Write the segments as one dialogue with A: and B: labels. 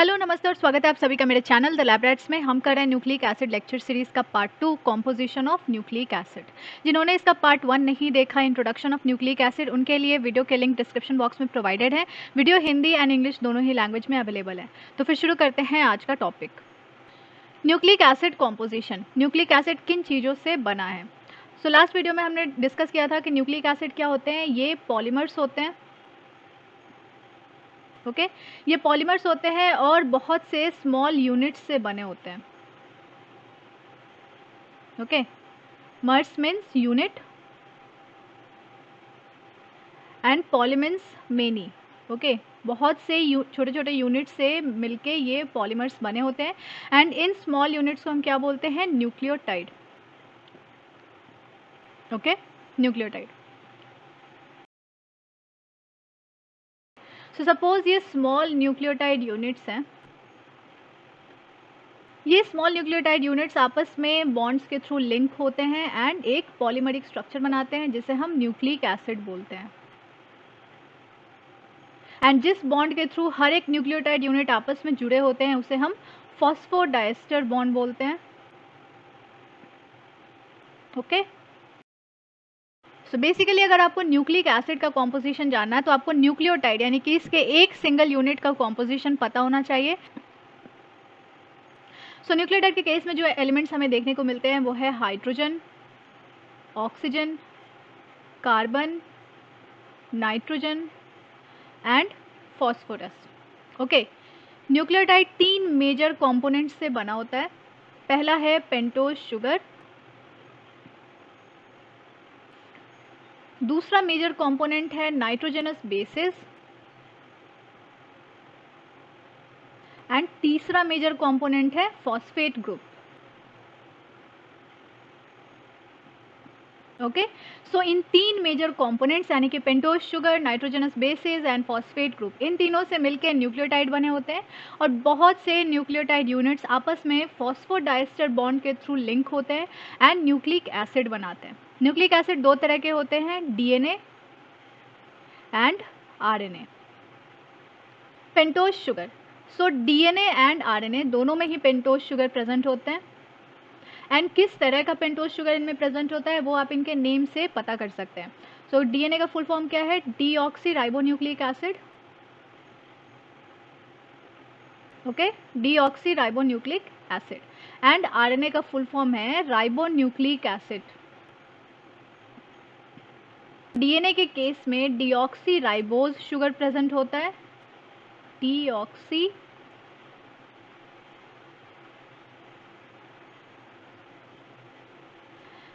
A: Hello नमस्ते और स्वागत है आप सभी का मेरे चैनल द लैब्रेट्स में। हम कर रहे हैं न्यूक्लिक एसिड लेक्चर सीरीज़ का part 2 composition of nucleic acid. जिन्होंने इसका पार्ट 1 नहीं देखा इंट्रोडक्शन ऑफ न्यूक्लिक एसिड, उनके लिए वीडियो के लिंक डिस्क्रिप्शन बॉक्स में प्रोवाइडेड है। वीडियो हिंदी एंड इंग्लिश दोनों ही लैंग्वेज में अवेलेबल है। तो फिर शुरू करते हैं आज का topic. Nucleic acid composition. Nucleic acid किन चीज़ों से बना है? सो लास्ट वीडियो में हमने डिस्कस किया था कि न्यूक्लिक एसिड क्या होते हैं। ये पॉलीमर्स होते हैं। ओके ये पॉलीमर्स होते हैं और बहुत से स्मॉल यूनिट्स से बने होते हैं। Okay MERS means unit and polymers many. Okay बहुत से छोटे छोटे यूनिट से मिलके ये पॉलीमर्स बने होते हैं एंड इन स्मॉल यूनिट्स को हम क्या बोलते हैं? Nucleotide. Okay nucleotide. So suppose ये स्मॉल न्यूक्लियोटाइड यूनिट्स हैं। ये स्मॉल न्यूक्लियोटाइड यूनिट्स आपस में बॉन्ड्स के थ्रू लिंक होते हैं एंड एक पॉलीमरिक स्ट्रक्चर बनाते हैं जिसे हम न्यूक्लिक एसिड बोलते हैं। एंड जिस बॉन्ड के थ्रू हर एक न्यूक्लियोटाइड यूनिट आपस में जुड़े होते हैं उसे हम फॉस्फोडाइस्टर बॉन्ड बोलते हैं। ओके सो बेसिकली अगर आपको न्यूक्लिक एसिड का कॉम्पोजिशन जानना है तो आपको न्यूक्लियोटाइड यानी कि इसके एक सिंगल यूनिट का कॉम्पोजिशन पता होना चाहिए। सो न्यूक्लियोटाइड के केस में जो एलिमेंट्स हमें देखने को मिलते हैं वो है hydrogen, oxygen, carbon, nitrogen and phosphorus. Okay nucleotide 3 major components से बना होता है। पहला है पेंटोज शुगर, दूसरा मेजर कंपोनेंट है नाइट्रोजनस बेसिस एंड तीसरा मेजर कंपोनेंट है फॉस्फेट ग्रुप। ओके सो इन 3 मेजर कंपोनेंट्स यानी कि pentose sugar, nitrogenous bases and phosphate group, इन तीनों से मिलकर न्यूक्लियोटाइड बने होते हैं और बहुत से न्यूक्लियोटाइड यूनिट्स आपस में फॉस्फोडाइस्टर बॉन्ड के थ्रू लिंक होते हैं एंड न्यूक्लिक एसिड बनाते हैं। न्यूक्लिक एसिड दो तरह के होते हैं, DNA and RNA. Pentose sugar, so DNA and RNA दोनों में ही पेंटोज शुगर प्रेजेंट होते हैं एंड किस तरह का पेंटोज शुगर इनमें प्रेजेंट होता है वो आप इनके नेम से पता कर सकते हैं। सो डीएनए का फुल फॉर्म क्या है? Deoxy ribonucleic acid. Okay deoxy ribonucleic acid and RNA का फुल फॉर्म है राइबोन्यूक्लिक एसिड। डीएनए के केस में डीऑक्सी राइबोज शुगर प्रेजेंट होता है, डीऑक्सी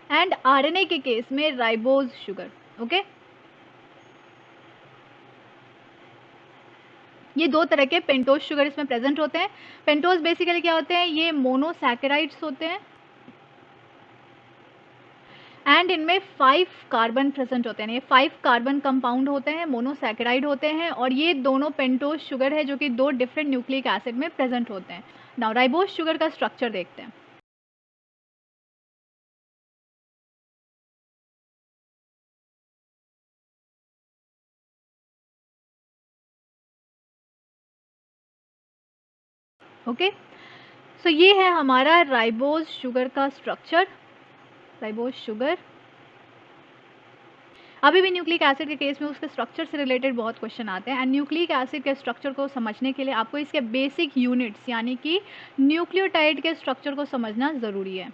A: एंड आरएनए के केस में राइबोज शुगर। ओके ये दो तरह के पेंटोज शुगर इसमें प्रेजेंट होते हैं। पेंटोज बेसिकली क्या होते हैं? ये मोनोसैकेराइड्स होते हैं एंड इनमें 5 कार्बन प्रेजेंट होते हैं। ये 5 कार्बन कंपाउंड होते हैं, मोनोसैकेराइड होते हैं और ये दोनों पेंटोज शुगर है जो कि दो डिफरेंट न्यूक्लिक एसिड में प्रेजेंट होते हैं। नाउ राइबोज शुगर का स्ट्रक्चर देखते हैं। ओके सो ये है हमारा राइबोज शुगर का स्ट्रक्चर। राइबोज शुगर, अभी भी न्यूक्लिक एसिड के केस में उसके स्ट्रक्चर से रिलेटेड बहुत क्वेश्चन आते हैं एंड न्यूक्लिक एसिड के स्ट्रक्चर को समझने के लिए आपको इसके बेसिक यूनिट्स यानी कि न्यूक्लियोटाइड के स्ट्रक्चर को समझना ज़रूरी है।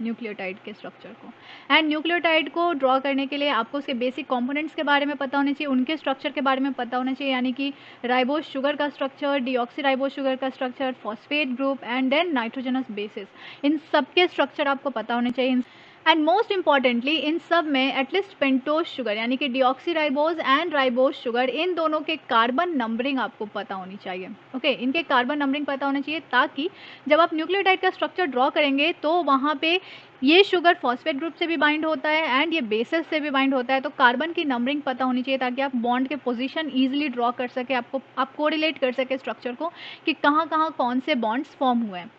A: न्यूक्लियोटाइड के स्ट्रक्चर को एंड न्यूक्लियोटाइड को ड्रॉ करने के लिए आपको उसके बेसिक कंपोनेंट्स के बारे में पता होना चाहिए, उनके स्ट्रक्चर के बारे में पता होना चाहिए यानी कि राइबोज शुगर का स्ट्रक्चर, डीऑक्सी राइबोज शुगर का structure, phosphate group and then nitrogenous bases, इन सब के स्ट्रक्चर आपको पता होने चाहिए। एंड मोस्ट इंपॉर्टेंटली इन सब में एटलीस्ट पेंटोज शुगर यानी कि deoxyribose and ribose sugar, इन दोनों के कार्बन नंबरिंग आपको पता होनी चाहिए। ओके इनके कार्बन नंबरिंग पता होना चाहिए ताकि जब आप न्यूक्लियोटाइड का स्ट्रक्चर ड्रॉ करेंगे तो वहाँ पे ये शुगर फॉस्फेट ग्रुप से भी बाइंड होता है एंड ये बेसिस से भी बाइंड होता है, तो कार्बन की नंबरिंग पता होनी चाहिए ताकि आप बॉन्ड के पोजीशन इजीली ड्रॉ कर सके, आप कोरिलेट कर सके स्ट्रक्चर को कि कहाँ कहाँ कौन से बॉन्ड्स फॉर्म हुए हैं।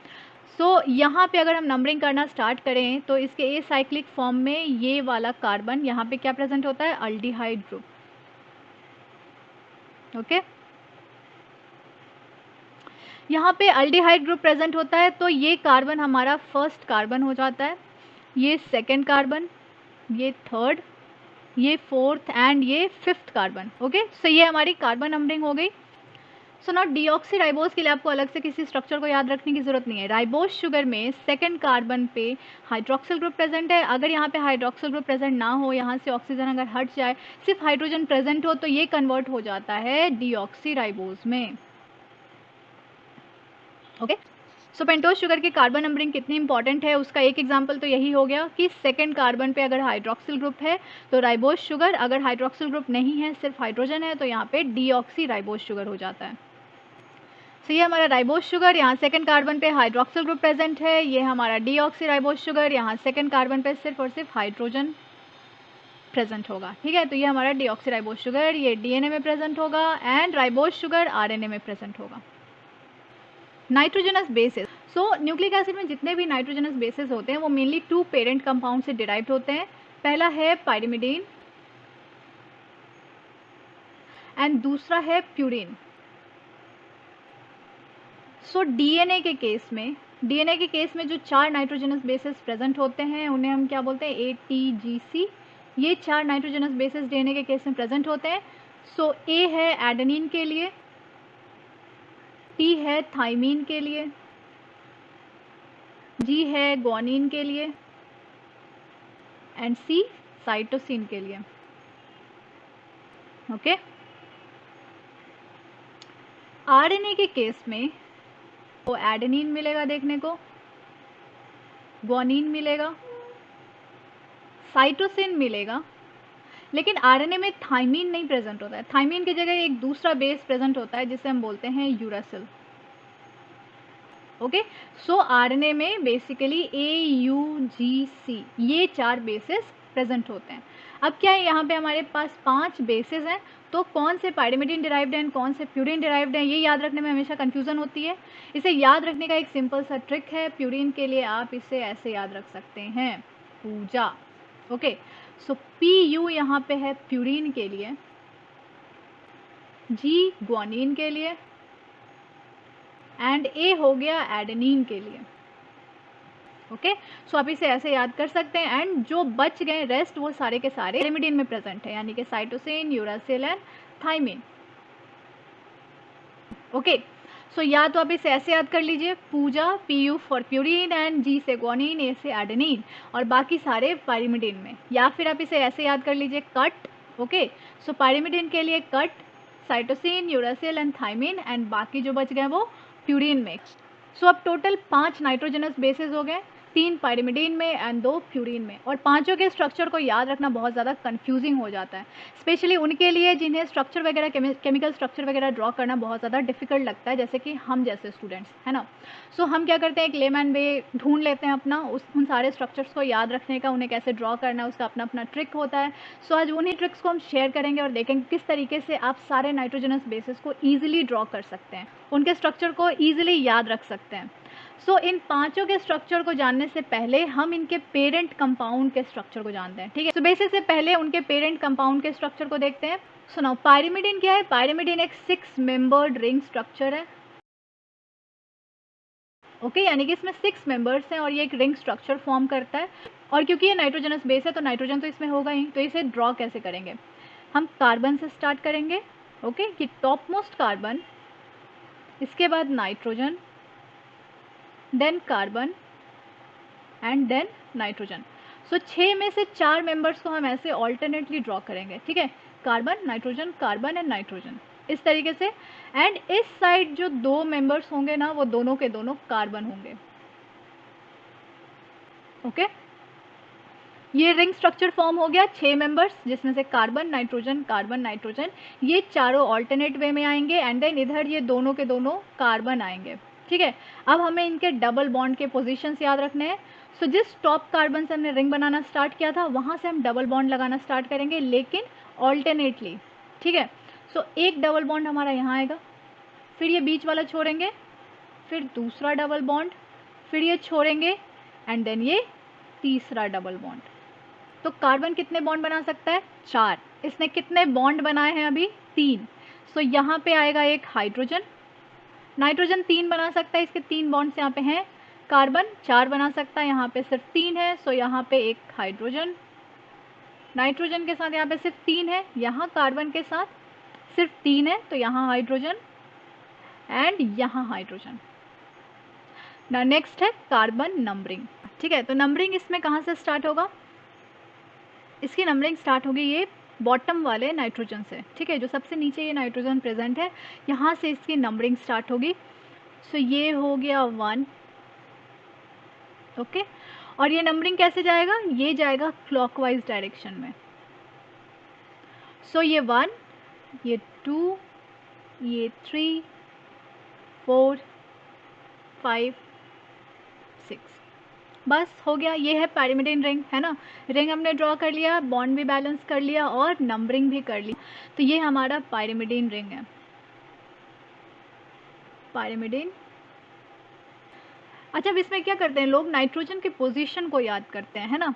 A: सो यहाँ पे अगर हम नंबरिंग करना स्टार्ट करें तो इसके ए साइक्लिक फॉर्म में ये वाला कार्बन यहाँ पे क्या प्रेजेंट होता है? Aldehyde group. ओके यहाँ पे अल्डिहाइड ग्रुप प्रेजेंट होता है तो ये कार्बन हमारा फर्स्ट कार्बन हो जाता है, ये सेकेंड कार्बन, ये थर्ड, ये फोर्थ एंड ये फिफ्थ कार्बन। ओके, सो ये हमारी कार्बन नंबरिंग हो गई। सो नॉट डीऑक्सी राइबोज के लिए आपको अलग से किसी स्ट्रक्चर को याद रखने की जरूरत नहीं है। राइबोज शुगर में सेकंड कार्बन पे हाइड्रोक्सिल ग्रुप प्रेजेंट है। अगर यहाँ पे हाइड्रोक्सिल ग्रुप प्रेजेंट ना हो, यहाँ से ऑक्सीजन अगर हट जाए, सिर्फ हाइड्रोजन प्रेजेंट हो, तो ये कन्वर्ट हो जाता है डीऑक्सी राइबोज में। ओके, सो पेंटोज शुगर की कार्बन नंबरिंग कितनी इंपॉर्टेंट है उसका एक एग्जांपल तो यही हो गया कि सेकंड कार्बन पे अगर हाइड्रोक्सिल ग्रुप है तो राइबोज शुगर, अगर हाइड्रोक्सिल ग्रुप नहीं है सिर्फ हाइड्रोजन है तो यहाँ पे डीऑक्सी राइबोज शुगर हो जाता है। तो ये हमारा राइबोज शुगर, यहाँ सेकंड कार्बन पे हाइड्रोक्सिल ग्रुप प्रेजेंट है। ये हमारा डीऑक्सी राइबोज शुगर, यहाँ सेकंड कार्बन पे सिर्फ और सिर्फ हाइड्रोजन प्रेजेंट होगा। ठीक है, तो ये हमारा डीऑक्सी राइबोज शुगर, ये डीएनए में प्रेजेंट होगा एंड राइबोज शुगर आरएनए में प्रेजेंट होगा। नाइट्रोजनस बेसिस, सो न्यूक्लिक एसिड में जितने भी नाइट्रोजनस बेसिस होते हैं वो मेनली 2 पेरेंट कंपाउंड से डिराइव्ड होते हैं। पहला है पाइरिमिडीन एंड दूसरा है प्यूरिन। सो डीएनए के केस में जो 4 नाइट्रोजनस बेसिस प्रेजेंट होते हैं उन्हें हम क्या बोलते हैं, ATGC। ये 4 नाइट्रोजनस बेसिस डीएनए के केस में प्रेजेंट होते हैं। सो ए है एडेनिन के लिए, टी है थाइमीन के लिए, जी है ग्वानिन के लिए एंड सी साइटोसिन के लिए। ओके, आरएनए के केस में तो एडेनिन मिलेगा देखने को, ग्वानिन मिलेगा, साइटोसिन मिलेगा, लेकिन आरएनए में थाइमीन नहीं प्रेजेंट होता है। थाइमीन की जगह एक दूसरा बेस प्रेजेंट होता है जिसे हम बोलते हैं यूरासिल। ओके, सो आरएनए में बेसिकली AUGC ये 4 बेसिस प्रेजेंट होते हैं। अब क्या है, यहाँ पे हमारे पास 5 बेसिस हैं, तो कौन से पाइरिमिडीन डिराइव्ड हैं, कौन से प्यूरिन डिराइव्ड हैं, ये याद रखने में हमेशा कंफ्यूजन होती है। इसे याद रखने का एक सिंपल सा ट्रिक है, प्यूरिन के लिए आप इसे ऐसे याद रख सकते हैं, पूजा। ओके, सो PU यहाँ पे है प्यूरिन के लिए, G ग्वानिन के लिए एंड A हो गया एडेनिन के लिए। ओके, सो आप इसे ऐसे याद कर सकते हैं एंड जो बच गए रेस्ट वो सारे के सारे पाइरिमिडीन में प्रेजेंट है, यानी कि cytosine, uracil and thymine. Okay, so या तो आप इसे ऐसे याद कर लीजिए, Puja PU for purine and G से ग्वानिन, A से एडेनिन और बाकी सारे पाइरिमिडीन में, या फिर आप इसे ऐसे याद कर लीजिए कट। ओके, सो पाइरिमिडीन के लिए cut, cytosine, uracil and thymine and बाकी जो बच गए वो प्यूरिन में। सो अब टोटल 5 नाइट्रोजनस बेसिस हो गए, 3 पाइरिमिडीन में एंड 2 प्यूरिन में, और पांचों के स्ट्रक्चर को याद रखना बहुत ज़्यादा कंफ्यूजिंग हो जाता है, स्पेशली उनके लिए जिन्हें स्ट्रक्चर वगैरह केमिकल स्ट्रक्चर वगैरह ड्रॉ करना बहुत ज़्यादा डिफिकल्ट लगता है, जैसे कि हम जैसे स्टूडेंट्स, है ना। सो हम क्या करते हैं, एक लेमैन वे ढूंढ लेते हैं अपना उन सारे स्ट्रक्चर्स को याद रखने का, उन्हें कैसे ड्रॉ करना है उसका अपना अपना ट्रिक होता है। सो आज उन्हीं ट्रिक्स को हम शेयर करेंगे और देखेंगे किस तरीके से आप सारे नाइट्रोजनस बेसिस को ईजिली ड्रॉ कर सकते हैं, उनके स्ट्रक्चर को ईजिली याद रख सकते हैं। सो इन पांचों के स्ट्रक्चर को जानने से पहले हम इनके पेरेंट कंपाउंड के स्ट्रक्चर को जानते हैं। ठीक है, सो बेसिस से पहले उनके पेरेंट कंपाउंड के स्ट्रक्चर को देखते हैं। सो नाउ पाइरिमिडीन क्या है, पाइरिमिडीन एक 6 मेंबर्ड रिंग स्ट्रक्चर है। ओके, यानी कि इसमें 6 मेंबर्स हैं और ये एक रिंग स्ट्रक्चर फॉर्म करता है। और क्योंकि ये नाइट्रोजनस बेस है तो नाइट्रोजन तो इसमें होगा ही, तो इसे ड्रॉ कैसे करेंगे, हम कार्बन से स्टार्ट करेंगे। ओके, कि टॉप मोस्ट कार्बन, इसके बाद nitrogen, then carbon and then nitrogen. So 6 में से 4 मेंबर्स को हम ऐसे ऑल्टरनेटली ड्रॉ करेंगे। ठीक है, carbon nitrogen carbon and nitrogen, इस तरीके से। एंड इस साइड जो 2 मेंबर्स होंगे ना वो दोनों के दोनों कार्बन होंगे। ओके, ये रिंग स्ट्रक्चर फॉर्म हो गया, 6 मेंबर्स जिसमें से कार्बन नाइट्रोजन, ये चारों ऑल्टरनेट वे में आएंगे एंड देन इधर ये दोनों के दोनों कार्बन आएंगे। ठीक है, अब हमें इनके डबल बॉन्ड के पोजीशंस याद रखने हैं। सो जिस टॉप कार्बन से हमने रिंग बनाना स्टार्ट किया था वहाँ से हम डबल बॉन्ड लगाना स्टार्ट करेंगे, लेकिन ऑल्टरनेटली। ठीक है, सो एक डबल बॉन्ड हमारा यहाँ आएगा, फिर ये बीच वाला छोड़ेंगे, फिर दूसरा डबल बॉन्ड, फिर ये छोड़ेंगे एंड देन ये तीसरा डबल बॉन्ड। तो कार्बन कितने बॉन्ड बना सकता है, 4। इसने कितने बॉन्ड बनाए हैं अभी, 3। सो यहाँ पे आएगा एक हाइड्रोजन, नाइट्रोजन 3 बना सकता है, इसके 3 बॉन्ड्स यहाँ पे हैं। कार्बन 4 बना सकता है, यहाँ पे सिर्फ 3 है, सो यहाँ पे एक हाइड्रोजन। नाइट्रोजन के साथ यहाँ पे सिर्फ 3 है, यहाँ कार्बन के साथ सिर्फ 3 है, तो यहाँ हाइड्रोजन एंड यहाँ हाइड्रोजन। ना नेक्स्ट है कार्बन नंबरिंग। ठीक है, तो नंबरिंग इसमें कहाँ से स्टार्ट होगा? इसकी नंबरिंग स्टार्ट होगी ये बॉटम वाले नाइट्रोजन से। ठीक है, जो सबसे नीचे ये नाइट्रोजन प्रेजेंट है, यहाँ से इसकी नंबरिंग स्टार्ट होगी। सो ये हो गया 1, ओके। और ये नंबरिंग कैसे जाएगा? ये जाएगा क्लॉकवाइज डायरेक्शन में। सो ये 1, ये 2, ये 3, 4, 5, 6, बस हो गया। ये है pyrimidine रिंग, है ना। रिंग हमने ड्रॉ कर लिया, बॉन्ड भी बैलेंस कर लिया और नंबरिंग भी कर ली, तो ये हमारा pyrimidine रिंग है, pyrimidine। अच्छा, अब इसमें क्या करते हैं लोग? नाइट्रोजन के पोजीशन को याद करते हैं, है ना।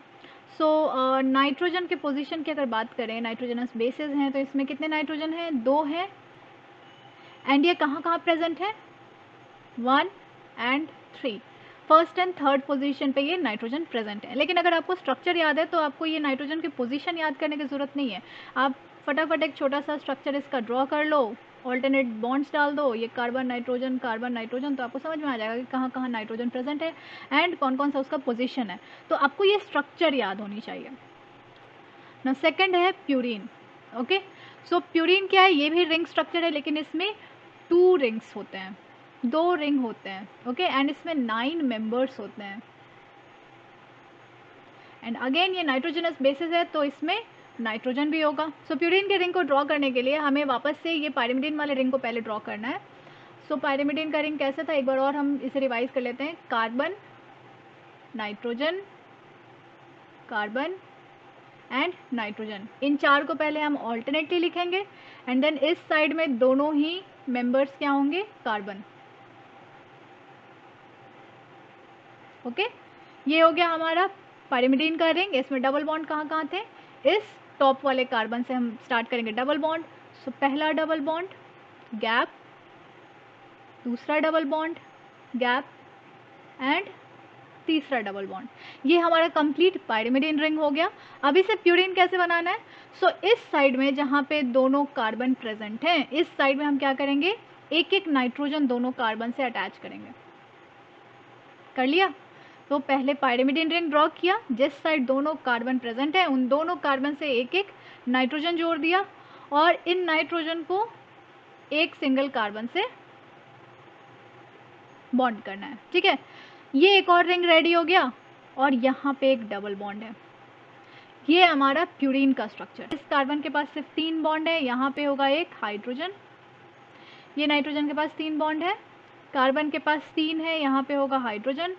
A: सो नाइट्रोजन के पोजीशन की अगर बात करें, नाइट्रोजनस बेसेस हैं, तो इसमें कितने नाइट्रोजन हैं? 2 हैं। एंड ये कहाँ कहाँ प्रेजेंट है? 1 and 3, first and third position पे ये नाइट्रोजन प्रेजेंट है। लेकिन अगर आपको स्ट्रक्चर याद है तो आपको ये नाइट्रोजन की पोजीशन याद करने की ज़रूरत नहीं है। आप फटाफट एक छोटा सा स्ट्रक्चर इसका ड्रॉ कर लो, ऑल्टरनेट बॉन्ड्स डाल दो, ये कार्बन नाइट्रोजन, तो आपको समझ में आ जाएगा कि कहाँ कहाँ नाइट्रोजन प्रेजेंट है एंड कौन कौन सा उसका पोजीशन है। तो आपको ये स्ट्रक्चर याद होनी चाहिए ना। सेकेंड है प्यूरिन, ओके। सो प्यूरिन क्या है? ये भी रिंग स्ट्रक्चर है, लेकिन इसमें 2 रिंग्स होते हैं, 2 रिंग होते हैं, ओके। एंड इसमें 9 मेंबर्स होते हैं। एंड अगेन ये नाइट्रोजनस बेसिस है, तो इसमें नाइट्रोजन भी होगा। सो प्यूरिन के रिंग को ड्रॉ करने के लिए हमें वापस से ये पायरिमिडीन वाले रिंग को पहले ड्रॉ करना है। सो पायरिमिडीन का रिंग कैसे था, एक बार और हम इसे रिवाइज कर लेते हैं। Carbon, nitrogen, carbon and nitrogen, इन 4 को पहले हम ऑल्टरनेटली लिखेंगे एंड देन इस साइड में दोनों ही मेंबर्स क्या होंगे? Carbon, okay. ये हो गया हमारा पायरिमिडीन का रिंग। इसमें डबल बॉन्ड कहाँ कहाँ थे? इस टॉप वाले कार्बन से हम स्टार्ट करेंगे डबल बॉन्ड। सो पहला डबल बॉन्ड, गैप, दूसरा डबल बॉन्ड, गैप एंड तीसरा डबल बॉन्ड। ये हमारा कंप्लीट पायरिमिडीन रिंग हो गया। अब इसे प्यूरिन कैसे बनाना है? सो इस साइड में जहाँ पे दोनों कार्बन प्रेजेंट हैं, इस साइड में हम क्या करेंगे? एक एक नाइट्रोजन दोनों कार्बन से अटैच करेंगे। कर लिया? तो पहले पायरिमिडीन रिंग ड्रॉ किया, जिस साइड दोनों कार्बन प्रेजेंट है उन दोनों कार्बन से एक एक नाइट्रोजन जोड़ दिया और इन नाइट्रोजन को एक सिंगल कार्बन से बॉन्ड करना है। ठीक है, ये एक और रिंग रेडी हो गया और यहाँ पे एक डबल बॉन्ड है। ये हमारा प्यूरिन का स्ट्रक्चर। इस कार्बन के पास सिर्फ 3 बॉन्ड है, यहाँ पे होगा एक हाइड्रोजन। ये नाइट्रोजन के पास 3 बॉन्ड है, कार्बन के पास 3 है, यहाँ पे होगा हाइड्रोजन।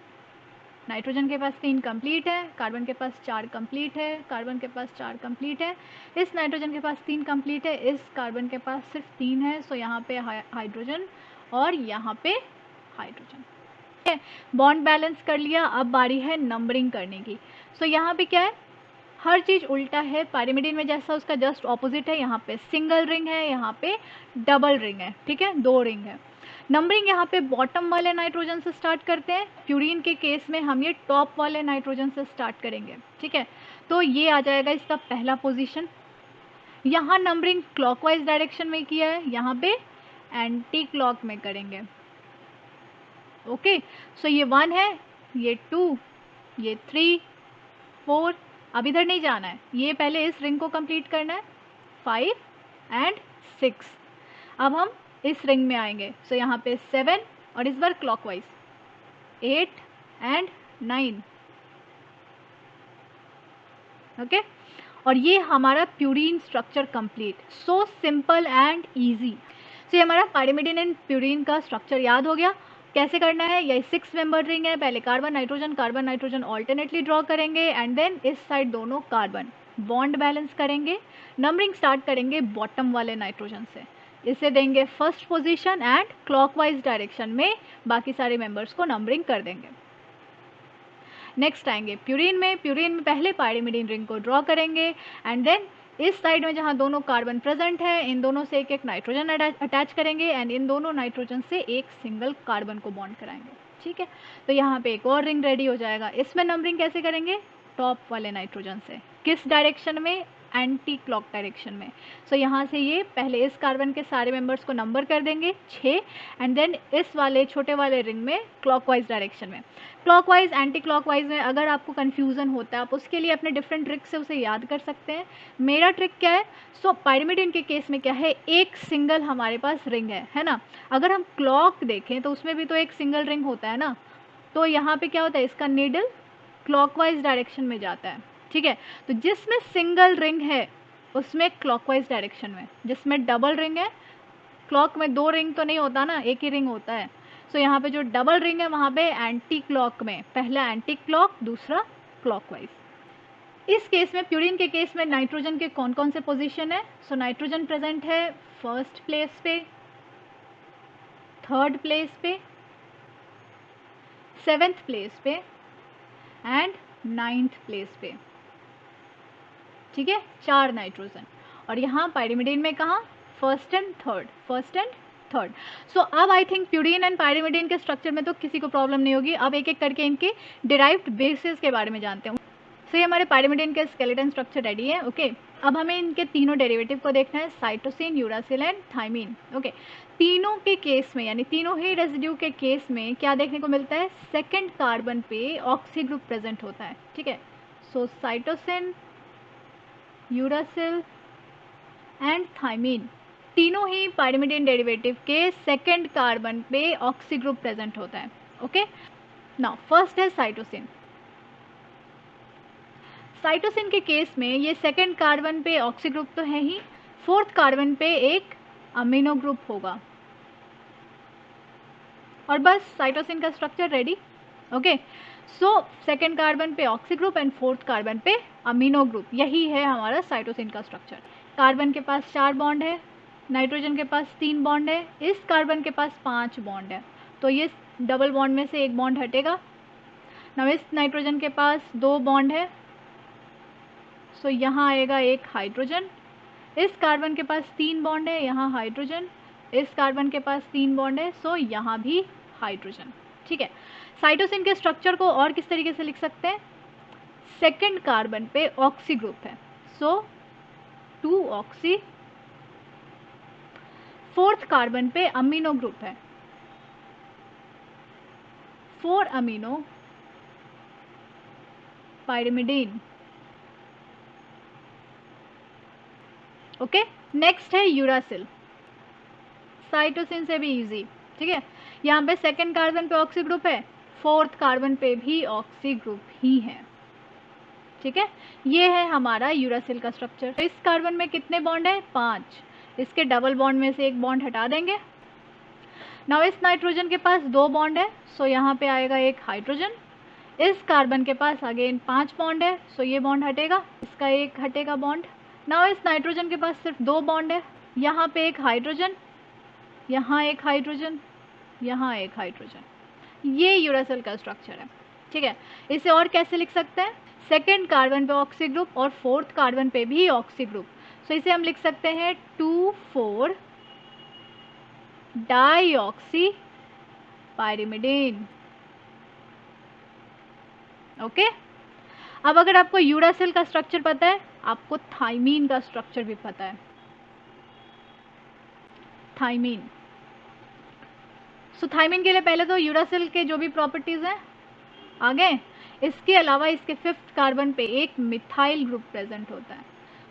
A: नाइट्रोजन के पास 3 कंप्लीट है, कार्बन के पास 4 कंप्लीट है, कार्बन के पास 4 कंप्लीट है, इस नाइट्रोजन के पास 3 कंप्लीट है, इस कार्बन के पास सिर्फ 3 है। सो यहाँ पे हाइड्रोजन और यहाँ पे हाइड्रोजन। ठीक है, बॉन्ड बैलेंस कर लिया। अब बारी है नंबरिंग करने की। सो यहाँ पे क्या है? हर चीज़ उल्टा है। पायरिमिडीन में जैसा उसका जस्ट ऑपोजिट है, यहाँ पे सिंगल रिंग है, यहाँ पे डबल रिंग है। ठीक है, 2 रिंग है। नंबरिंग यहाँ पे बॉटम वाले नाइट्रोजन से स्टार्ट करते हैं, प्यूरिन के केस में हम ये टॉप वाले नाइट्रोजन से स्टार्ट करेंगे। ठीक है, तो ये आ जाएगा इसका पहला पोजीशन। यहाँ नंबरिंग क्लॉकवाइज डायरेक्शन में किया है, यहाँ पे एंटी क्लॉक में करेंगे। ओके, सो ये 1 है, ये 2, ये 3, 4, अब इधर नहीं जाना है, ये पहले इस रिंग को कंप्लीट करना है, 5 एंड 6। अब हम इस रिंग में आएंगे। सो यहाँ पे 7 और इस बार क्लॉकवाइज 8 एंड 9। ओके, और ये हमारा purine structure complete. So simple and easy. So ये हमारा पायरिमिडीन एंड प्यूरिन का स्ट्रक्चर याद हो गया। कैसे करना है? ये 6 मेंबर रिंग है, पहले कार्बन नाइट्रोजन ऑल्टरनेटली ड्रॉ करेंगे एंड देन इस साइड दोनों कार्बन, बॉन्ड बैलेंस करेंगे, नंबरिंग स्टार्ट करेंगे बॉटम वाले नाइट्रोजन से, इसे देंगे first position and clockwise direction में बाकी सारे मेंबर्स को नंबरिंग कर देंगे। नेक्स्ट आएंगे प्यूरिन में। प्यूरिन में पहले पायरिमिडीन रिंग को ड्रॉ करेंगे एंड देन इस साइड में जहाँ दोनों कार्बन प्रेजेंट है, इन दोनों से एक एक नाइट्रोजन अटैच करेंगे एंड इन दोनों नाइट्रोजन से एक सिंगल कार्बन को बॉन्ड कराएंगे। ठीक है, तो यहाँ पे एक और रिंग रेडी हो जाएगा। इसमें नंबरिंग कैसे करेंगे? टॉप वाले नाइट्रोजन से। किस डायरेक्शन में? एंटी क्लॉक डायरेक्शन में। सो यहाँ से ये पहले इस कार्बन के सारे मेंबर्स को नंबर कर देंगे 6 एंड देन इस वाले छोटे वाले रिंग में क्लॉकवाइज डायरेक्शन में। क्लॉकवाइज एंटी क्लॉकवाइज में अगर आपको कन्फ्यूज़न होता है, आप उसके लिए अपने डिफरेंट ट्रिक से उसे याद कर सकते हैं। मेरा ट्रिक क्या है? सो पाइरिमिडिन के केस में क्या है, एक सिंगल हमारे पास रिंग है ना। अगर हम क्लॉक देखें तो उसमें भी तो एक सिंगल रिंग होता है ना। तो यहाँ पे क्या होता है, इसका नीडल क्लॉकवाइज डायरेक्शन में जाता है। ठीक है, तो जिसमें सिंगल रिंग है उसमें क्लॉकवाइज डायरेक्शन में, जिसमें डबल रिंग है, क्लॉक में 2 रिंग तो नहीं होता ना, एक ही रिंग होता है। सो यहाँ पे जो डबल रिंग है वहाँ पे एंटी क्लॉक में, पहला एंटी क्लॉक, दूसरा क्लॉकवाइज। इस केस में प्यूरिन के केस में नाइट्रोजन के कौन कौन से पोजीशन है? सो नाइट्रोजन प्रेजेंट है फर्स्ट प्लेस पे, थर्ड प्लेस पे, सेवेंथ प्लेस पे एंड 9th प्लेस पे। ठीक है, 4 नाइट्रोजन। और यहाँ पाइरिमिडिन में कहाँ? First and third. सो अब I think purine and pyrimidine के स्ट्रक्चर में तो किसी को प्रॉब्लम नहीं होगी। अब एक एक करके इनके डिराइव्ड बेसिस के बारे में जानते हैं। सो ये हमारे पाइरिमिडिन के स्केलेटन स्ट्रक्चर रेडी है। ओके, अब हमें इनके तीनों डेरिवेटिव को देखना है, cytosine, uracil and thymine. Okay, तीनों के केस में यानी तीनों ही रेजिड्यू के केस में क्या देखने को मिलता है? सेकेंड कार्बन पे ऑक्सी ग्रुप प्रेजेंट होता है। ठीक है, सो साइटोसिन, यूरासिल एंड थाइमीन, तीनों ही पाइरिमिडिन डेरिवेटिव के सेकेंड कार्बन पे ऑक्सी ग्रुप प्रेजेंट होता है। ओके, नाउ फर्स्ट है साइटोसिन। साइटोसिन के केस में ये सेकेंड कार्बन पे ऑक्सी ग्रुप तो है ही, फोर्थ कार्बन पे एक अमीनो ग्रुप होगा और बस साइटोसिन का structure ready. Okay, so second carbon पे oxy group and fourth carbon पे अमीनो ग्रुप, यही है हमारा साइटोसिन का स्ट्रक्चर। कार्बन के पास 4 बॉन्ड है, नाइट्रोजन के पास 3 बॉन्ड है, इस कार्बन के पास 5 बॉन्ड है, तो ये डबल बॉन्ड में से एक बॉन्ड हटेगा। नाउ इस नाइट्रोजन के पास 2 बॉन्ड है, सो यहाँ आएगा एक हाइड्रोजन। इस कार्बन के पास 3 बॉन्ड है, यहाँ हाइड्रोजन। इस कार्बन के पास 3 बॉन्ड है, सो यहाँ भी हाइड्रोजन। ठीक है, साइटोसिन के स्ट्रक्चर को और किस तरीके से लिख सकते हैं? सेकेंड कार्बन पे ऑक्सी ग्रुप है, सो 2 ऑक्सी। फोर्थ कार्बन पे अमीनो ग्रुप है, 4 अमीनो पाइरिमिडीन। ओके, नेक्स्ट है यूरासिल। साइटोसिन से भी इजी। ठीक है, यहाँ पे सेकेंड कार्बन पे ऑक्सी ग्रुप है, फोर्थ कार्बन पे भी ऑक्सी ग्रुप ही है। ठीक है, ये है हमारा यूरासिल का स्ट्रक्चर। इस कार्बन में कितने बॉन्ड है? 5। इसके डबल बॉन्ड में से एक बॉन्ड हटा देंगे। नाउ इस नाइट्रोजन के पास 2 बॉन्ड है, सो यहाँ पे आएगा एक हाइड्रोजन। इस कार्बन के पास अगेन 5 बॉन्ड है, सो ये बॉन्ड हटेगा, इसका एक हटेगा बॉन्ड। नाउ इस नाइट्रोजन के पास सिर्फ 2 बॉन्ड है, यहाँ पे एक हाइड्रोजन, यहाँ एक हाइड्रोजन, यहाँ एक हाइड्रोजन। ये यूरासिल का स्ट्रक्चर है। ठीक है, इसे और कैसे लिख सकते हैं? सेकेंड कार्बन पे ऑक्सी ग्रुप और फोर्थ कार्बन पे भी ऑक्सी ग्रुप, सो इसे हम लिख सकते हैं 2,4 डाईऑक्सी पाइरिमिडीन। ओके, अब अगर आपको यूरासिल का स्ट्रक्चर पता है, आपको थाइमीन का स्ट्रक्चर भी पता है। थाइमीन, सो थाइमीन के लिए पहले तो यूरासिल के जो भी प्रॉपर्टीज हैं आगे, इसके अलावा इसके 5th कार्बन पे एक मिथाइल ग्रुप प्रेजेंट होता है।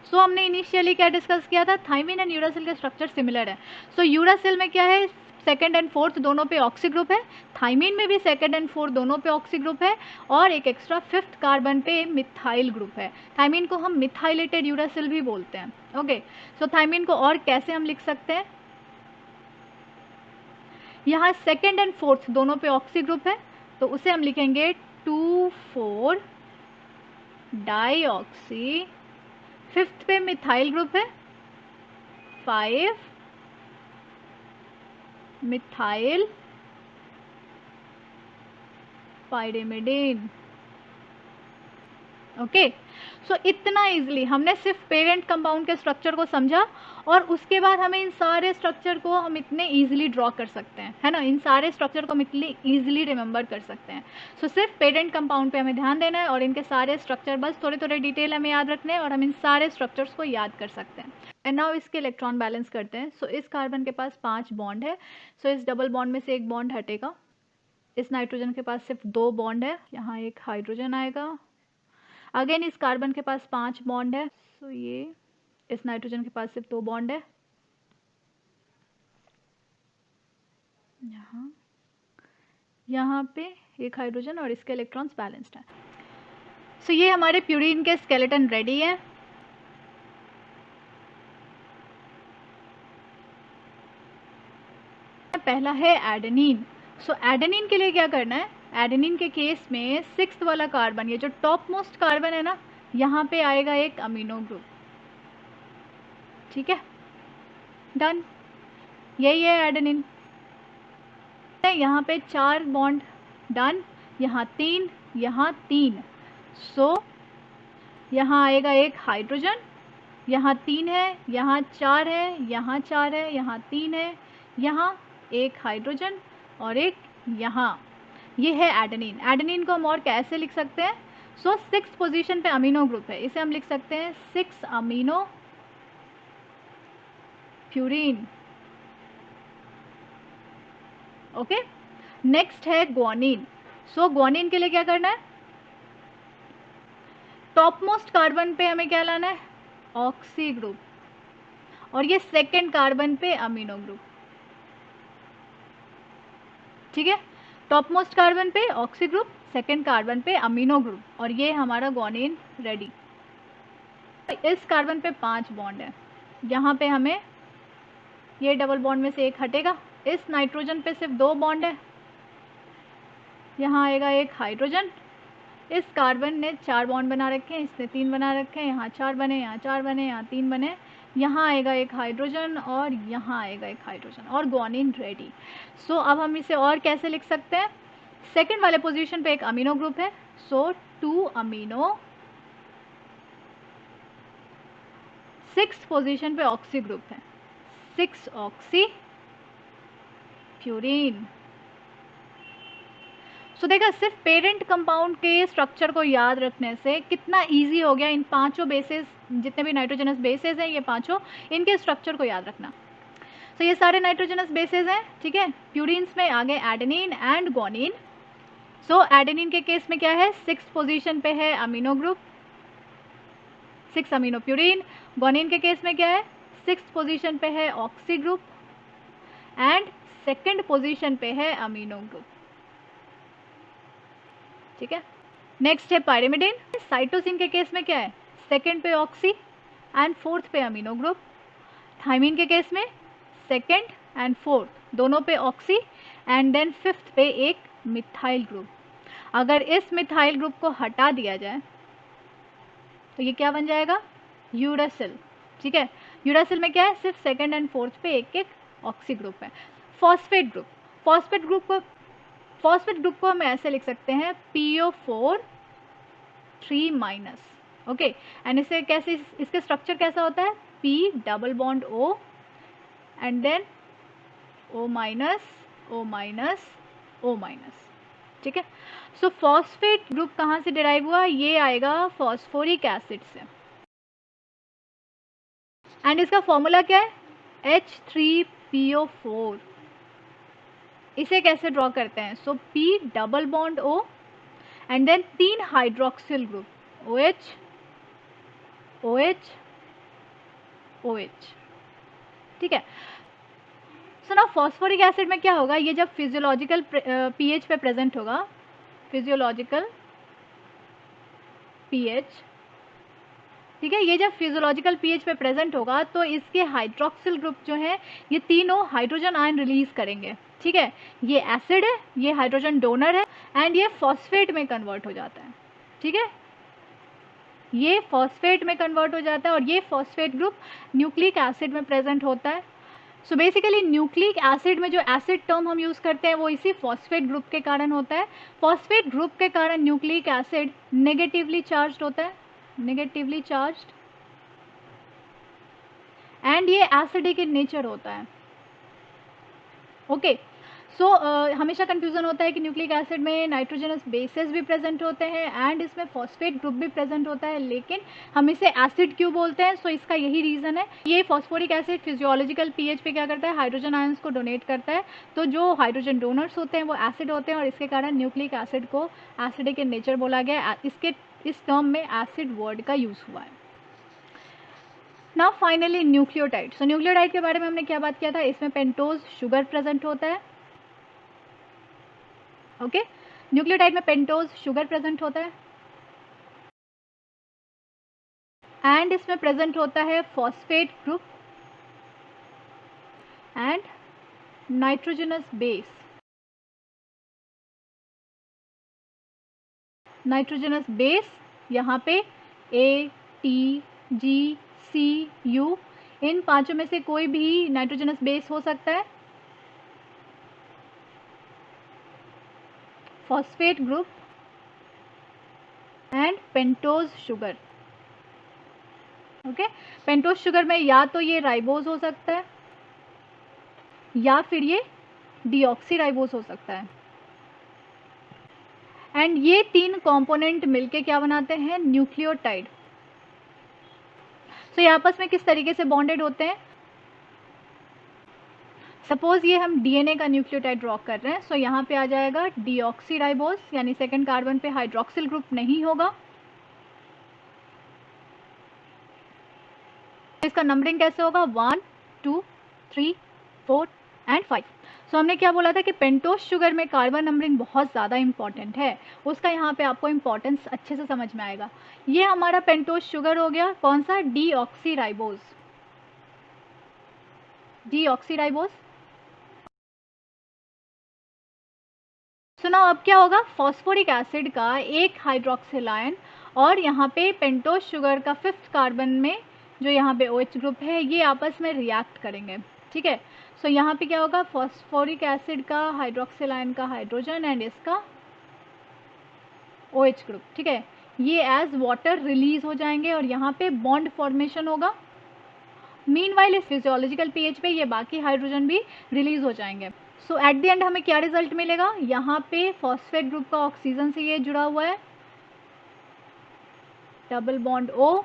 A: सो हमने इनिशियली क्या डिस्कस किया था? थाइमीन एंड यूरासिल के स्ट्रक्चर सिमिलर है। सो यूरासिल में क्या है? सेकेंड एंड फोर्थ दोनों पे ऑक्सी ग्रुप है, थाइमीन में भी सेकेंड एंड फोर्थ दोनों पे ऑक्सी ग्रुप है और एक एक्स्ट्रा 5th कार्बन पे मिथाइल ग्रुप है। थाइमीन को हम मिथाइलेटेड यूरासिल भी बोलते हैं। ओके, सो थाइमीन को और कैसे हम लिख सकते हैं? यहाँ सेकेंड एंड फोर्थ दोनों पे ऑक्सी ग्रुप है, तो उसे हम लिखेंगे 2,4 डाईऑक्सी। 5th पे मिथाइल ग्रुप है, 5 मिथाइल पाइरिमिडीन। ओके, सो इतना इजीली हमने सिर्फ पेरेंट कंपाउंड के स्ट्रक्चर को समझा और उसके बाद हमें इन सारे स्ट्रक्चर को हम इतने इजीली ड्रॉ कर सकते हैं, है ना, इन सारे स्ट्रक्चर को हम इतने इजीली रिमेंबर कर सकते हैं। सो सिर्फ पेरेंट कंपाउंड पे हमें ध्यान देना है और इनके सारे स्ट्रक्चर बस थोड़े थोड़े डिटेल हमें याद रखने हैं और हम इन सारे स्ट्रक्चर्स को याद कर सकते हैं। एंड नाउ इसके इलेक्ट्रॉन बैलेंस करते हैं। सो इस कार्बन के पास 5 बॉन्ड है, सो इस डबल बॉन्ड में से एक बॉन्ड हटेगा। इस नाइट्रोजन के पास सिर्फ 2 बॉन्ड है, यहाँ एक हाइड्रोजन आएगा। अगेन इस कार्बन के पास 5 बॉन्ड है, सो ये इस नाइट्रोजन के पास सिर्फ 2 बॉन्ड है, यहाँ पे एक हाइड्रोजन और इसके इलेक्ट्रॉन्स बैलेंस्ड है। सो ये हमारे प्यूरीन के स्केलेटन रेडी है। पहला है एडेनिन। सो एडेनिन के लिए क्या करना है, एडेनिन के केस में 6th वाला कार्बन, ये जो टॉप मोस्ट कार्बन है ना, यहाँ पे आएगा एक अमीनो ग्रुप। ठीक है, डन, यही है एडेनिन। यहाँ पे 4 बॉन्ड, डन, यहाँ 3, यहाँ 3। सो यहाँ आएगा एक हाइड्रोजन, यहाँ 3 है, यहाँ 4 है, यहाँ 4 है, यहाँ 3 है, यहाँ एक हाइड्रोजन और एक यहाँ। ये है एडेनिन। एडेनिन को हम और कैसे लिख सकते हैं? सो 6th पोजीशन पे अमीनो ग्रुप है, इसे हम लिख सकते हैं 6 अमीनो प्यूरीन। ओके, नेक्स्ट है ग्वानिन। सो ग्वानिन के लिए क्या करना है, टॉप मोस्ट कार्बन पे हमें क्या लाना है, ऑक्सी ग्रुप, और ये 2nd कार्बन पे अमीनो ग्रुप। ठीक है, टॉप मोस्ट कार्बन पे ऑक्सी ग्रुप, 2nd कार्बन पे अमीनो ग्रुप, और ये हमारा ग्वानिन रेडी। इस कार्बन पे 5 बॉन्ड है, यहाँ पे हमें ये डबल बॉन्ड में से एक हटेगा। इस नाइट्रोजन पे सिर्फ 2 बॉन्ड है, यहाँ आएगा एक हाइड्रोजन। इस कार्बन ने 4 बॉन्ड बना रखे हैं, इसने 3 बना रखे हैं, यहाँ 4 बने, यहाँ 4 बने, यहाँ 3 बने, यहाँ आएगा एक हाइड्रोजन और यहाँ आएगा एक हाइड्रोजन, और ग्वानिन रेडी। सो अब हम इसे और कैसे लिख सकते हैं, 2nd वाले पोजीशन पे एक अमीनो ग्रुप है, सो 2 अमीनो, 6th पोजीशन पे ऑक्सी ग्रुप है, 6 ऑक्सी प्यूरीन। सो देखा, सिर्फ पेरेंट कंपाउंड के स्ट्रक्चर को याद रखने से कितना इजी हो गया इन 5 बेसेस, जितने भी नाइट्रोजनस बेसेस हैं ये 5, इनके स्ट्रक्चर को याद रखना। तो ये सारे नाइट्रोजनस बेसेस हैं, ठीक है। प्यूरीन्स में आगे adenine and guanine. So adenine के केस में क्या है, 6th पोजीशन पे है amino group, 6 amino purine. Guanine के केस में क्या है, 6th पोजीशन पे है oxy group and 2nd position पे है अमीनो ग्रुप। ठीक है, नेक्स्ट है पायरिमिडिन। साइटोसिन के केस में क्या है, 2nd पे ऑक्सी एंड 4th पे अमीनो ग्रुप। थायमिन के केस में 2nd एंड 4th दोनों पे ऑक्सी एंड देन 5th पे एक मिथाइल ग्रुप। अगर इस मिथाइल ग्रुप को हटा दिया जाए तो ये क्या बन जाएगा, यूरासिल। ठीक है, यूरासिल में क्या है, सिर्फ 2nd एंड 4th पे एक एक ऑक्सी ग्रुप है। फॉस्फेट ग्रुप, फॉस्फेट ग्रुप को हम ऐसे लिख सकते हैं PO4 3-। ओके, एंड इसे कैसे, इसके स्ट्रक्चर कैसा होता है, P double bond O and then O minus O minus O minus. ठीक है, सो फॉस्फेट ग्रुप कहाँ से डिराइव हुआ, ये आएगा फॉस्फोरिक एसिड से, एंड इसका फॉर्मूला क्या है, H3PO4। इसे कैसे ड्रॉ करते हैं, so P double bond O and then 3 hydroxyl group, OH OH OH। ठीक है, सो ना फॉस्फोरिक एसिड में क्या होगा, ये जब फिजियोलॉजिकल पीएच पे प्रेजेंट होगा, फिजियोलॉजिकल पीएच, ठीक है, ये जब फिजियोलॉजिकल पीएच पे प्रेजेंट होगा तो इसके हाइड्रोक्सिल ग्रुप जो है ये तीनों हाइड्रोजन आयन रिलीज करेंगे। ठीक है, ये एसिड है, ये हाइड्रोजन डोनर है एंड ये फॉस्फेट में कन्वर्ट हो जाता है। ठीक है, ये फॉस्फेट में कन्वर्ट हो जाता है और ये फॉस्फेट ग्रुप न्यूक्लिक एसिड में प्रेजेंट होता है। सो बेसिकली न्यूक्लिक एसिड में जो एसिड टर्म हम यूज़ करते हैं वो इसी फॉस्फेट ग्रुप के कारण होता है। फॉस्फेट ग्रुप के कारण न्यूक्लिक एसिड नेगेटिवली चार्ज्ड होता है, नेगेटिवली चार्ज्ड, एंड ये एसिडिक इन नेचर होता है। ओके, सो हमेशा कंफ्यूजन होता है कि न्यूक्लिक एसिड में नाइट्रोजनस बेसेस भी प्रेजेंट होते हैं एंड इसमें फॉस्फेट ग्रुप भी प्रेजेंट होता है, लेकिन हम इसे एसिड क्यों बोलते हैं? सो इसका यही रीज़न है। ये फॉस्फोरिक एसिड फिजियोलॉजिकल पीएच पे क्या करता है? हाइड्रोजन आयंस को डोनेट करता है। तो जो हाइड्रोजन डोनर्स होते हैं वो एसिड होते हैं और इसके कारण न्यूक्लिक एसिड को एसिडिक इन नेचर बोला गया। इसके इस टर्म में एसिड वर्ड का यूज़ हुआ है। Now finally nucleotide. So nucleotide के बारे में हमने क्या बात किया था? इसमें पेंटोज शुगर प्रेजेंट होता है। ओके, न्यूक्लियोटाइड में पेंटोज शुगर प्रेजेंट होता है एंड इसमें प्रेजेंट होता है phosphate group and nitrogenous base. Nitrogenous base यहाँ पे ए, टी, जी, सी, यू, इन पांचों में से कोई भी नाइट्रोजनस बेस हो सकता है। Phosphate group and pentose sugar. Okay, pentose sugar में या तो ये राइबोज हो सकता है या फिर ये डीऑक्सीराइबोज हो सकता है। एंड ये तीन कंपोनेंट मिलके क्या बनाते हैं? न्यूक्लियोटाइड। सो ये आपस में किस तरीके से बॉन्डेड होते हैं? सपोज ये हम डीएनए का न्यूक्लियोटाइड ड्रॉ कर रहे हैं, सो यहाँ पे आ जाएगा डीऑक्सीराइबोज, यानी सेकंड कार्बन पे हाइड्रोक्सिल ग्रुप नहीं होगा। इसका नंबरिंग कैसे होगा? 1, 2, 3, 4 एंड 5। सो हमने क्या बोला था कि पेंटोज शुगर में कार्बन नंबरिंग बहुत ज़्यादा इंपॉर्टेंट है, उसका यहाँ पे आपको इंपॉर्टेंस अच्छे से समझ में आएगा। ये हमारा पेंटोज शुगर हो गया, कौन सा? डीऑक्सीराइबोज। डीऑक्सीराइबोज। सुना, अब क्या होगा? फॉस्फोरिक एसिड का एक हाइड्रोक्सिल आयन और यहाँ पे पेंटोज शुगर का 5th कार्बन में जो यहाँ पे OH ग्रुप है ये आपस में रिएक्ट करेंगे। ठीक है, सो यहाँ पे क्या होगा? फॉस्फोरिक एसिड का हाइड्रोक्सिल आयन का हाइड्रोजन एंड इसका OH ग्रुप, ठीक है, ये एज वाटर रिलीज हो जाएंगे और यहाँ पे बॉन्ड फॉर्मेशन होगा। मीनवाइल इस फिजियोलॉजिकल पीएच पे ये बाकी हाइड्रोजन भी रिलीज हो जाएंगे। सो एट द एंड हमें क्या रिजल्ट मिलेगा? यहाँ पे फॉस्फेट ग्रुप का ऑक्सीजन से ये जुड़ा हुआ है, डबल बॉन्ड O,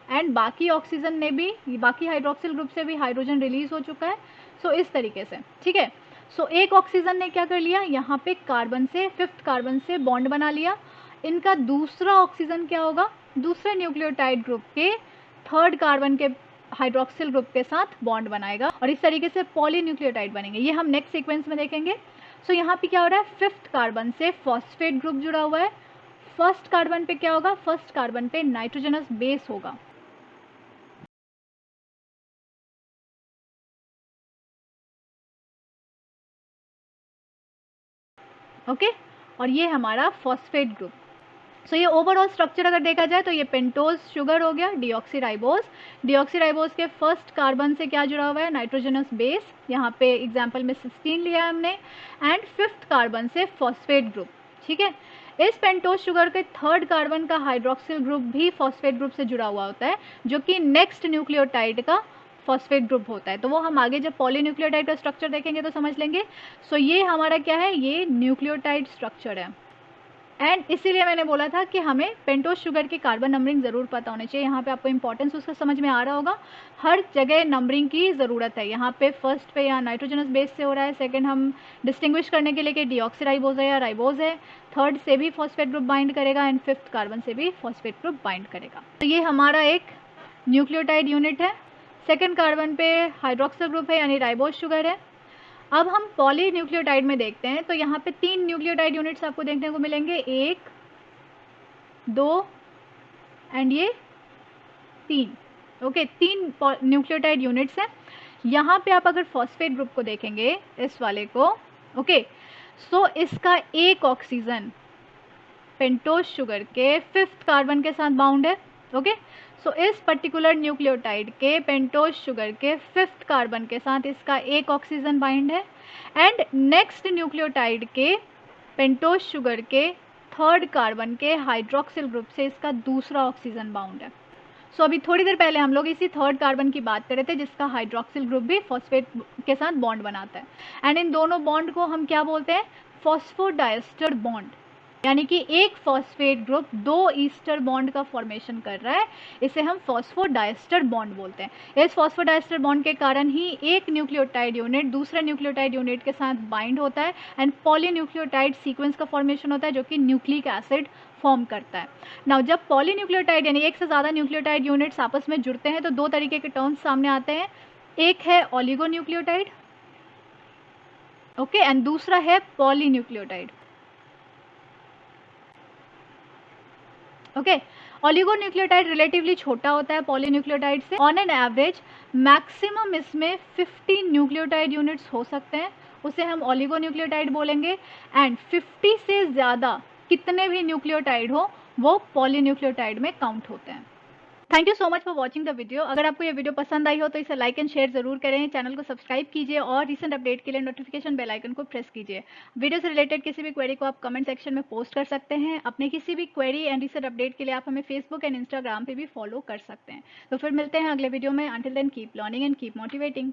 A: एंड बाकी ऑक्सीजन ने भी, बाकी हाइड्रोक्सिल ग्रुप से भी हाइड्रोजन रिलीज हो चुका है। सो इस तरीके से, ठीक है। सो एक ऑक्सीजन ने क्या कर लिया? यहाँ पे कार्बन से, 5th कार्बन से बॉन्ड बना लिया। इनका दूसरा ऑक्सीजन क्या होगा? दूसरे न्यूक्लियोटाइड ग्रुप के 3rd कार्बन के हाइड्रोक्सिल ग्रुप के साथ बॉन्ड बनाएगा और इस तरीके से पॉलीन्यूक्लियोटाइड बनेंगे। ये हम नेक्स्ट सीक्वेंस में देखेंगे। सो यहाँ पे क्या हो रहा है? 5th कार्बन से फॉस्फेट ग्रुप जुड़ा हुआ है। 1st कार्बन पे क्या होगा? 1st कार्बन पे नाइट्रोजनस बेस होगा। ओके, और ये हमारा फॉस्फेट ग्रुप। सो ये ओवरऑल स्ट्रक्चर अगर देखा जाए तो ये पेंटोज शुगर हो गया, डीऑक्सीराइबोज। डीऑक्सीराइबोज के 1st कार्बन से क्या जुड़ा हुआ है? नाइट्रोजनस बेस, यहाँ पे एग्जाम्पल में 16 लिया है हमने, एंड 5th कार्बन से फॉस्फेट ग्रुप। ठीक है, इस पेंटोज शुगर के 3rd कार्बन का हाइड्रोक्सिल ग्रुप भी फॉस्फेट ग्रुप से जुड़ा हुआ होता है, जो कि नेक्स्ट न्यूक्लियोटाइड का फॉस्फेट ग्रुप होता है। तो वो हम आगे जब पॉलीन्यूक्लियोटाइड का स्ट्रक्चर देखेंगे तो समझ लेंगे। सो ये हमारा क्या है? ये न्यूक्लियोटाइड स्ट्रक्चर है। एंड इसीलिए मैंने बोला था कि हमें पेंटोज शुगर की कार्बन नंबरिंग ज़रूर पता होनी चाहिए। यहाँ पे आपको इंपॉर्टेंस उसका समझ में आ रहा होगा। हर जगह नंबरिंग की ज़रूरत है। यहाँ पे फर्स्ट पे यहाँ नाइट्रोजनस बेस से हो रहा है, सेकंड हम डिस्टिंग्विश करने के लिए कि डीऑक्सीराइबोज है या राइबोज है, 3rd से भी फॉस्फेट ग्रुप बाइंड करेगा एंड 5th कार्बन से भी फॉस्फेट ग्रुप बाइंड करेगा। तो ये हमारा एक न्यूक्लियोटाइड यूनिट है। 2nd कार्बन पे हाइड्रोक्सिल ग्रुप है यानी राइबोज शुगर है। अब हम पॉलीन्यूक्लियोटाइड में देखते हैं तो यहाँ पे 3 न्यूक्लियोटाइड यूनिट्स आपको देखने को मिलेंगे, 1, 2 एंड ये 3। ओके, 3 न्यूक्लियोटाइड यूनिट्स हैं। यहाँ पे आप अगर फॉस्फेट ग्रुप को देखेंगे, इस वाले को, ओके, सो इसका एक ऑक्सीजन पेंटोज शुगर के 5th कार्बन के साथ बाउंड है। ओके, सो इस पर्टिकुलर न्यूक्लियोटाइड के पेंटोज शुगर के 5th कार्बन के साथ इसका एक ऑक्सीजन बाइंड है एंड नेक्स्ट न्यूक्लियोटाइड के पेंटोज शुगर के 3rd कार्बन के हाइड्रोक्सिल ग्रुप से इसका दूसरा ऑक्सीजन बाउंड है। सो अभी थोड़ी देर पहले हम लोग इसी 3rd कार्बन की बात कर रहे थे जिसका हाइड्रोक्सिल ग्रुप भी फॉस्फेट के साथ बॉन्ड बनाता है एंड इन दोनों बॉन्ड को हम क्या बोलते हैं, फॉस्फोडाइस्टर बॉन्ड, यानी कि एक फॉस्फेट ग्रुप 2 ईस्टर बॉन्ड का फॉर्मेशन कर रहा है, इसे हम फॉस्फोडाइस्टर बॉन्ड बोलते हैं। इस फॉस्फोडाइस्टर बॉन्ड के कारण ही एक न्यूक्लियोटाइड यूनिट दूसरे न्यूक्लियोटाइड यूनिट के साथ बाइंड होता है एंड पॉलीन्यूक्लियोटाइड सीक्वेंस का फॉर्मेशन होता है जो कि न्यूक्लिक एसिड फॉर्म करता है। नाउ जब पॉलीन्यूक्लियोटाइड यानी एक से ज़्यादा न्यूक्लियोटाइड यूनिट्स आपस में जुड़ते हैं तो दो तरीके के टर्म्स सामने आते हैं, एक है ऑलिगोन्यूक्लियोटाइड, ओके, एंड दूसरा है पॉलीन्यूक्लियोटाइड। ओके, ऑलिगोन्यूक्लियोटाइड रिलेटिवली छोटा होता है पॉलीन्यूक्लियोटाइड से। ऑन एन एवरेज मैक्सिमम इसमें 50 न्यूक्लियोटाइड यूनिट्स हो सकते हैं, उसे हम ऑलिगोन्यूक्लियोटाइड बोलेंगे एंड 50 से ज़्यादा कितने भी न्यूक्लियोटाइड हो वो पॉलीन्यूक्लियोटाइड में काउंट होते हैं। Thank you so much for watching the video. अगर आपको ये वीडियो पसंद आई हो तो इसे लाइक एंड शेयर जरूर करें, चैनल को सब्सक्राइब कीजिए और रिसेंट अपडेट के लिए नोटिफिकेशन बेल आइकन को प्रेस कीजिए। वीडियो से रिलेटेड किसी भी क्वेरी को आप कमेंट सेक्शन में पोस्ट कर सकते हैं। अपने किसी भी क्वेरी एंड रिसेंट अपडेट के लिए आप हमें फेसबुक एंड इंस्टाग्राम पे भी फॉलो कर सकते हैं। तो फिर मिलते हैं अगले वीडियो में। Until then keep learning and keep motivating.